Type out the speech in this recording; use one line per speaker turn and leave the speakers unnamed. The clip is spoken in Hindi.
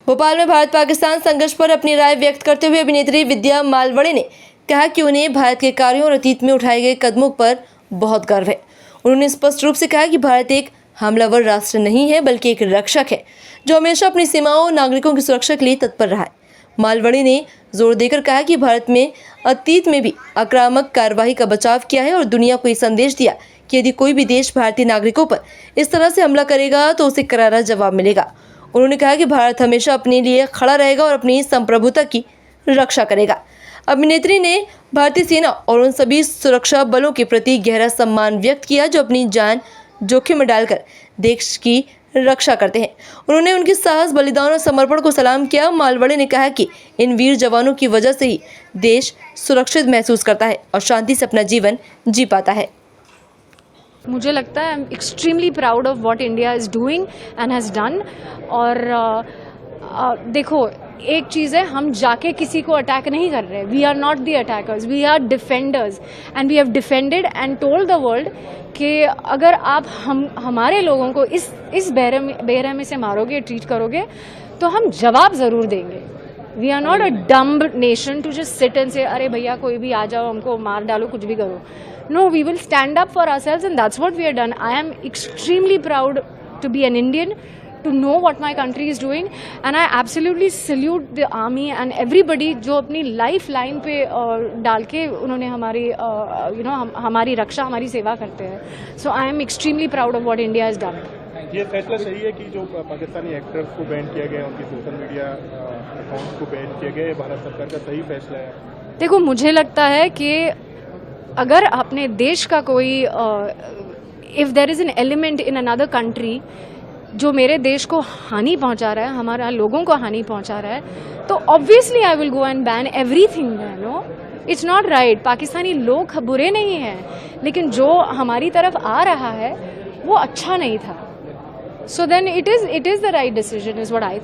भोपाल में भारत पाकिस्तान संघर्ष पर अपनी राय व्यक्त करते हुए अभिनेत्री विद्या मालवड़े ने कहा कि उन्हें भारत के कार्यों और अतीत में उठाए गए कदमों पर बहुत गर्व है। उन्होंने स्पष्ट रूप से कहा कि भारत एक हमलावर राष्ट्र नहीं है बल्कि एक रक्षक है जो हमेशा अपनी सीमाओं और नागरिकों की सुरक्षा के लिए तत्पर रहा है। मालवड़े ने जोर देकर कहा कि भारत में अतीत में भी आक्रामक कार्रवाई का बचाव किया है और दुनिया को ये संदेश दिया कि यदि कोई भी देश भारतीय नागरिकों पर इस तरह से हमला करेगा तो उसे करारा जवाब मिलेगा। उन्होंने कहा कि भारत हमेशा अपने लिए खड़ा रहेगा और अपनी संप्रभुता की रक्षा करेगा। अभिनेत्री ने भारतीय सेना और उन सभी सुरक्षा बलों के प्रति गहरा सम्मान व्यक्त किया जो अपनी जान जोखिम में डालकर देश की रक्षा करते हैं। उन्होंने उनके साहस, बलिदान और समर्पण को सलाम किया। मालवड़े ने कहा कि इन वीर जवानों की वजह से ही देश सुरक्षित महसूस करता है और शांति से अपना जीवन जी पाता है।
मुझे लगता है I am extremely proud of what India is doing and has done. और देखो, एक चीज़ है, हम जाके किसी को अटैक नहीं कर रहे। We are not the attackers, we are defenders and we have defended and told the world कि अगर आप हमारे लोगों को इस बेरहमी से मारोगे, ट्रीट करोगे तो हम जवाब ज़रूर देंगे। We are not a dumb nation to just sit and say अरे भैया कोई भी आ जाओ, हमको मार डालो, कुछ भी करो। No, we will stand up for ourselves and that's what we have done. I am extremely proud to be an Indian, to know what my country is doing, and I absolutely salute the army and everybody जो अपनी लाइफ लाइन पे डाल के उन्होंने हमारी हमारी रक्षा, हमारी सेवा करते हैं। So I am extremely proud of what India has done.
ये फैसला सही है कि जो पाकिस्तानी एक्टर्स को बैन किया गया, उनके सोशल मीडिया अकाउंट्स को बैन किया गया, भारत सरकार का सही फैसला है?
देखो, मुझे लगता है कि अगर अपने देश का कोई if there is an element in another country जो मेरे देश को हानि पहुंचा रहा है, हमारा लोगों को हानि पहुंचा रहा है, तो obviously I will go and ban everything. No, it's not right. Pakistani लोग बुरे नहीं हैं, लेकिन जो हमारी तरफ आ रहा है वो अच्छा नहीं था। So then it is the right decision is what I